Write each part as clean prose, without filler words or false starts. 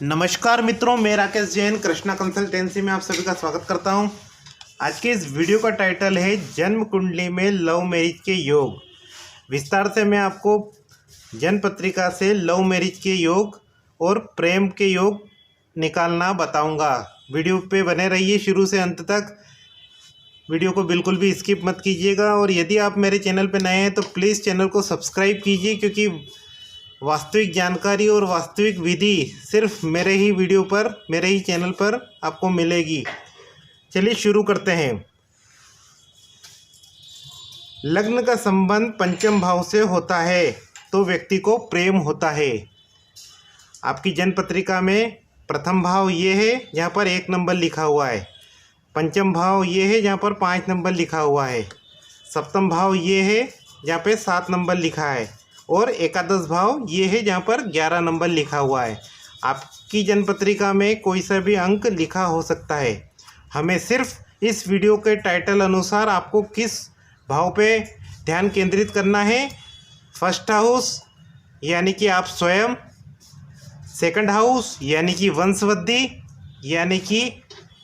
नमस्कार मित्रों, मैं राकेश जैन कृष्णा कंसल्टेंसी में आप सभी का स्वागत करता हूं। आज के इस वीडियो का टाइटल है जन्म कुंडली में लव मैरिज के योग। विस्तार से मैं आपको जन्म पत्रिका से लव मैरिज के योग और प्रेम के योग निकालना बताऊंगा। वीडियो पे बने रहिए शुरू से अंत तक। वीडियो को बिल्कुल भी स्किप मत कीजिएगा और यदि आप मेरे चैनल पर नए हैं तो प्लीज़ चैनल को सब्सक्राइब कीजिए, क्योंकि वास्तविक जानकारी और वास्तविक विधि सिर्फ मेरे ही वीडियो पर, मेरे ही चैनल पर आपको मिलेगी। चलिए शुरू करते हैं। लग्न का संबंध पंचम भाव से होता है तो व्यक्ति को प्रेम होता है। आपकी जन्म पत्रिका में प्रथम भाव ये है जहाँ पर 1 नंबर लिखा हुआ है, पंचम भाव ये है जहाँ पर 5 नंबर लिखा हुआ है, सप्तम भाव ये है जहाँ पे 7 नंबर लिखा है और एकादश भाव ये है जहाँ पर 11 नंबर लिखा हुआ है। आपकी जन्म पत्रिका में कोई सा भी अंक लिखा हो सकता है। हमें सिर्फ इस वीडियो के टाइटल अनुसार आपको किस भाव पे ध्यान केंद्रित करना है। फर्स्ट हाउस यानी कि आप स्वयं, सेकंड हाउस यानी कि वंशवृद्धि यानी कि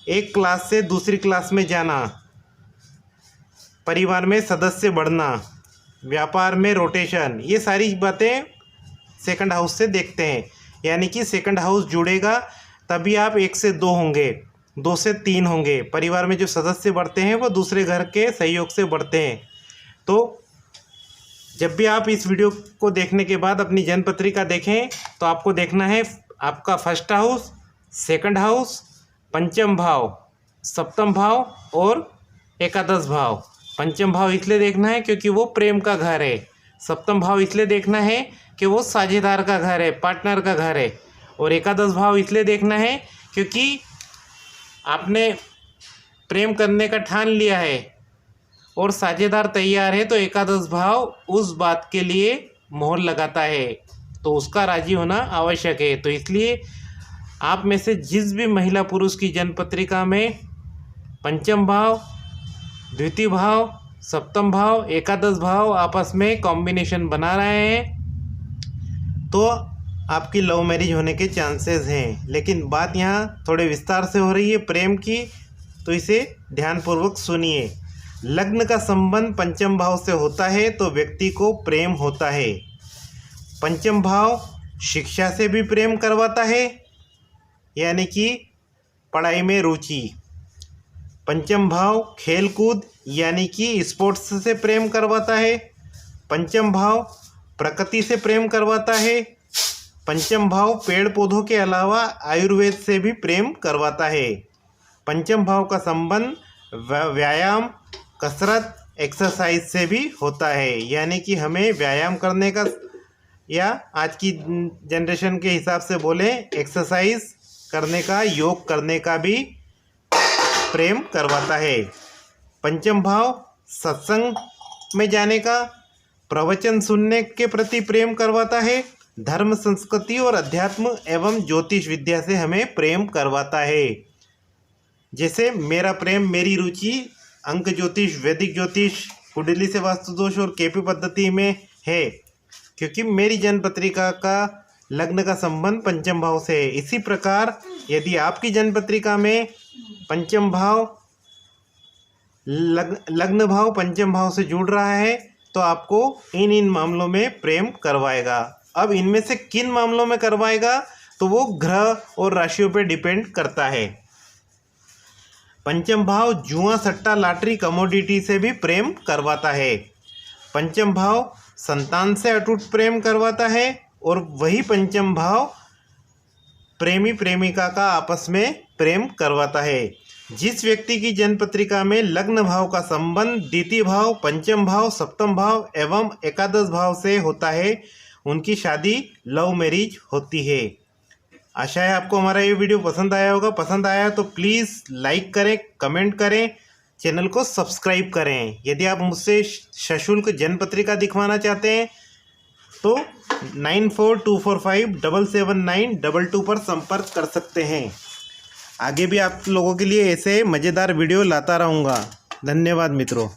एक क्लास से दूसरी क्लास में जाना, परिवार में सदस्य बढ़ना, व्यापार में रोटेशन, ये सारी बातें सेकंड हाउस से देखते हैं। यानी कि सेकंड हाउस जुड़ेगा तभी आप 1 से 2 होंगे, 2 से 3 होंगे। परिवार में जो सदस्य बढ़ते हैं वो दूसरे घर के सहयोग से बढ़ते हैं। तो जब भी आप इस वीडियो को देखने के बाद अपनी जन्म पत्रिका देखें तो आपको देखना है आपका फर्स्ट हाउस, सेकंड हाउस, पंचम भाव, सप्तम भाव और एकादश भाव। पंचम भाव इसलिए देखना है क्योंकि वो प्रेम का घर है। सप्तम भाव इसलिए देखना है कि वो साझेदार का घर है, पार्टनर का घर है। और एकादश भाव इसलिए देखना है क्योंकि आपने प्रेम करने का ठान लिया है और साझेदार तैयार है, तो एकादश भाव उस बात के लिए मोहर लगाता है, तो उसका राजी होना आवश्यक है। तो इसलिए आप में से जिस भी महिला पुरुष की जन्म पत्रिका में पंचम भाव, द्वितीय भाव, सप्तम भाव, एकादश भाव आपस में कॉम्बिनेशन बना रहे हैं तो आपकी लव मैरिज होने के चांसेस हैं। लेकिन बात यहाँ थोड़े विस्तार से हो रही है प्रेम की, तो इसे ध्यानपूर्वक सुनिए। लग्न का संबंध पंचम भाव से होता है तो व्यक्ति को प्रेम होता है। पंचम भाव शिक्षा से भी प्रेम करवाता है, यानी कि पढ़ाई में रुचि। पंचम भाव खेलकूद यानी कि स्पोर्ट्स से प्रेम करवाता है। पंचम भाव प्रकृति से प्रेम करवाता है। पंचम भाव पेड़ पौधों के अलावा आयुर्वेद से भी प्रेम करवाता है। पंचम भाव का संबंध व्यायाम, कसरत, एक्सरसाइज से भी होता है, यानी कि हमें व्यायाम करने का, या आज की जनरेशन के हिसाब से बोले एक्सरसाइज करने का, योग करने का भी प्रेम करवाता है। पंचम भाव सत्संग में जाने का, प्रवचन सुनने के प्रति प्रेम करवाता है। धर्म, संस्कृति और अध्यात्म एवं ज्योतिष विद्या से हमें प्रेम करवाता है। जैसे मेरा प्रेम, मेरी रुचि अंक ज्योतिष, वैदिक ज्योतिष, कुंडली से वास्तु दोष और केपी पद्धति में है, क्योंकि मेरी जन्म पत्रिका का लग्न का संबंध पंचम भाव से है। इसी प्रकार यदि आपकी जन्म पत्रिका में पंचम भाव, लग्न भाव पंचम भाव से जुड़ रहा है तो आपको इन मामलों में प्रेम करवाएगा। अब इनमें से किन मामलों में करवाएगा तो वो ग्रह और राशियों पे डिपेंड करता है। पंचम भाव जुआ, सट्टा, लॉटरी, कमोडिटी से भी प्रेम करवाता है। पंचम भाव संतान से अटूट प्रेम करवाता है और वही पंचम भाव प्रेमी प्रेमिका का आपस में प्रेम करवाता है। जिस व्यक्ति की जन्म पत्रिका में लग्न भाव का संबंध द्वितीय भाव, पंचम भाव, सप्तम भाव एवं एकादश भाव से होता है, उनकी शादी लव मैरिज होती है। आशा है आपको हमारा ये वीडियो पसंद आया होगा। पसंद आया तो प्लीज़ लाइक करें, कमेंट करें, चैनल को सब्सक्राइब करें। यदि आप मुझसे सशुल्क जन्म पत्रिका दिखवाना चाहते हैं तो 9424577922 पर संपर्क कर सकते हैं। आगे भी आप लोगों के लिए ऐसे मज़ेदार वीडियो लाता रहूँगा। धन्यवाद मित्रों।